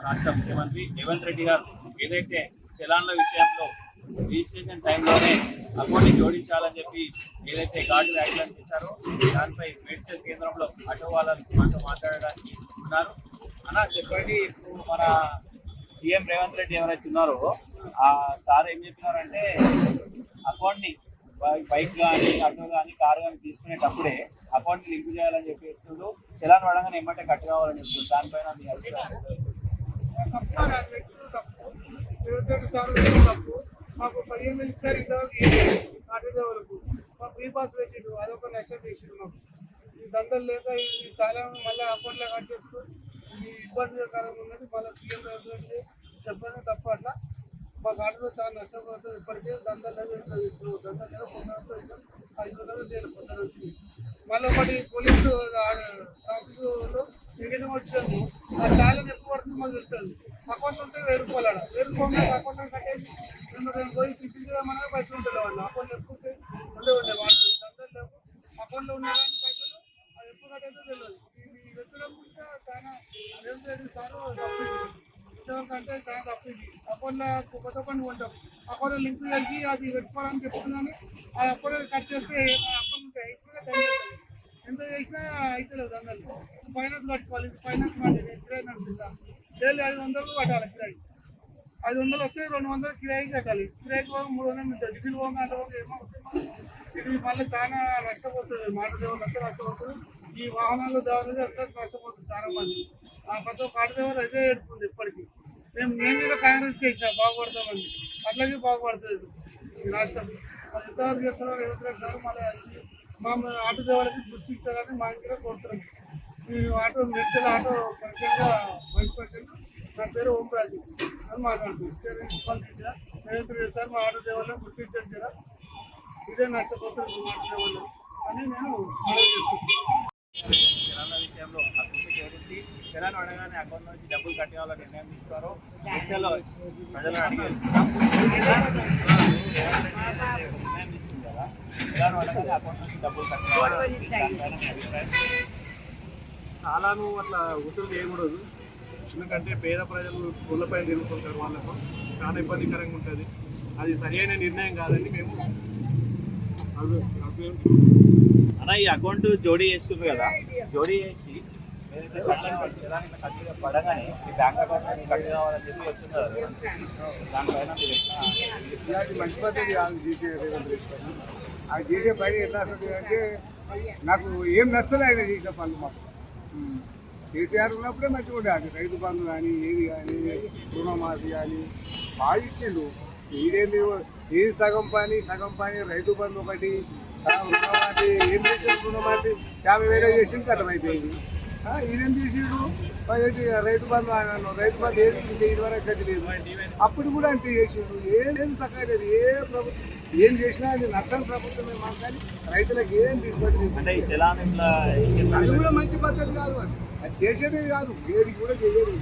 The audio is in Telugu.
రాష్ట్ర ముఖ్యమంత్రి రేవంత్ రెడ్డి గారు ఏదైతే చలాన్ల విషయంలో రిజిస్ట్రేషన్ టైంలోనే అకౌంట్ని జోడించాలని చెప్పి ఏదైతే ఘాటు వ్యాఖ్యలు చేశారో దానిపై మేడ్చల్ కేంద్రంలో ఆటో వాళ్ళని మాతో మాట్లాడడానికి ఉన్నారు. అన్న చెప్పండి, ఇప్పుడు మన సీఎం రేవంత్ రెడ్డి ఎవరైతే ఉన్నారో ఆ సార్ ఏం చెప్పినారంటే అకౌంట్ని బైక్ కానీ ఆటో కానీ కారు కానీ తీసుకునేటప్పుడే అకౌంట్ని లింక్ చేయాలని చెప్పి చెప్తుండ్రు. చలాన్ పడగానే ఏమంటే కట్ కావాలని చెప్తుంది. దానిపైన మీ అభిప్రాయం? మాకు 15 ఇస్తారు ఆటో డ్రైవర్లకు మాకు ఫ్రీ పాస్ పెట్టిండు, అదొక నష్టం చేసిండు. మాకు ఈ దండలు లేక ఇది చాలా మళ్ళీ అకౌంట్లో కట్ చేస్తూ ఇది ఇబ్బందికరంగా ఉన్నది. మళ్ళీ సీఎం చెప్పడం తప్ప అట్లా మాకు ఆటోలో చాలా నష్టపోతుంది. ఇప్పటికే దండలు లేదు, దండలు లేదు, 500 చేయాలి పొద్దున వచ్చింది. మళ్ళీ ఒకటి పోలీసు ట్రాఫిక్లో ఎగడం వచ్చాము, ఆ చాలా ఎక్కువ పడుతుంది. మాకు తెలుస్తుంది అకౌంట్ ఉంటే 1000 రూపాయలు ఆడ 1000 రూపాయలు అకౌంట్ కట్టేసి పోయి తీసుకురామన్నా పైసలు ఉంటుంది. వాళ్ళు అకౌంట్ ఎప్పుడు ఉండే వాళ్ళు దండలు లేవు, అకౌంట్లో ఉన్న పైసలు అది ఎప్పుడు కట్టేదో తెలియదు. ఇది పెట్టడం చాలా అదేంటి సార్ అంటే చాలా తప్పింది. అకౌంట్లో కొత్త అకౌంట్ ఉంటాం, అకౌంట్లో లింక్ చేసి అది పెట్టుకోవాలని చెప్తున్నాను. ఆ అకౌంట్ కట్ చేస్తే అకౌంట్ ఉంటాయి ఇప్పుడు ఎంత చేసినా అవుతలేదు. దండలు ఫైనాన్స్ కట్టుకోవాలి, ఫైనాన్స్ కట్టాలి, కిరాయి నడిపిస్తాను డైలీ 500 కట్టాలి. కిరాయి 500 వస్తే 200 కిరాయికి కట్టాలి. కిరాయికి పోగా 300 ఉంటుంది. డీజిల్ పోగా అంటే ఏమో ఇది మళ్ళీ చాలా నష్టపోతుంది. మాట దేవుడు అంతా నష్టపోతుంది. ఈ వాహనాల ద్వారా అంతా నష్టపోతుంది చాలా మంది. ప్రతి ఒక్క ఆటో డ్రైవర్ అయితే ఏడుతుంది ఇప్పటికీ. నేను కూడా కాంగ్రెస్కి వేసిన బాగుపడతామని, అట్లాగే బాగుపడుతుంది ఈ రాష్ట్రం. అది ఎంతవరకు చేస్తున్నారు రేవంత్ సార్. మళ్ళీ మా ఆటో డ్రైవర్కి దృష్టి ఇచ్చారని మా ఇంట్లో కోరుతున్నాం. నేను ఆటో మెడ్చల్ ఆటో ప్రెసిడెంట్గా వైస్ ప్రెసిడెంట్, నా పేరు ఓం రాజు అని మాట్లాడుతున్నాను. రేవంత్ రెడ్డి సార్ మా ఆటో డ్రైవర్లను గుర్తించండి కదా, ఇదే నష్టపోతుంది మా ఆటో డ్రైవర్లు అని నేను మనవి చేసుకుంటున్నాను. చలాన్ల విషయంలో అభివృద్ధి చేరుతుంది. చలాన్ అడగానే అకౌంట్ నుంచి డబ్బులు కట్టేయాలని నిర్ణయం తీసుకున్నారు. దేశంలో ప్రజలను అడిగి నిర్ణయం తీసుకుంది కదా, చలాన్ అడగానే అకౌంట్ నుంచి డబ్బులు కట్టేయాలి. చాలాను అట్లా వసూలు చేయకూడదు. ఎందుకంటే పేద ప్రజలు ఊళ్ళపై తిరుగుతుంటారు, వాళ్ళకు చాలా ఇబ్బందికరంగా ఉంటుంది. అది సరైన నిర్ణయం కాదని మేము అన్న ఈ అకౌంట్ జోడీ చేస్తుంది కదా, జోడీ చేసి ఏదైతే పడగానే ఈ బ్యాంక్ అకౌంట్ కట్ కావాలని చెప్పి వచ్చింది కదా, దానిపైన ఇలాంటి మంచి పద్ధతి కాదు చేసే. అది చేసే పని ఎట్లా వస్తుంది అంటే నాకు ఏం నచ్చలే ఆయన చేసిన పనులు. మాకు కేసీఆర్ ఉన్నప్పుడే మంచిగా ఉండే రైతు బంధు కానీ ఏది కానీ రుణమాఫీ కానీ బాగా ఇచ్చిండు. ఈడేంది ఏది సగం పని రైతు బంధు ఒకటి, రుణమాఫీ ఏం చేసిండు, రుణమాఫీ 50,000 చేసిండు కథమైపోయింది. ఇదేం చేసిండు రైతు బంధు అన్నాను, రైతు బంధు ఏది ఇంకా ఇదివరకు గది లేదు. అప్పుడు కూడా అంతే చేసిండు, ఏది సక్కలేదు. ఏ ప్రభుత్వం ఏం చేసినా అది నచ్చని ప్రభుత్వమే మాకు, కానీ రైతులకు ఏం తీసుకొచ్చి అది కూడా మంచి పద్ధతి కాదు. అది చేసేది కాదు, ఏది కూడా చేయలేదు.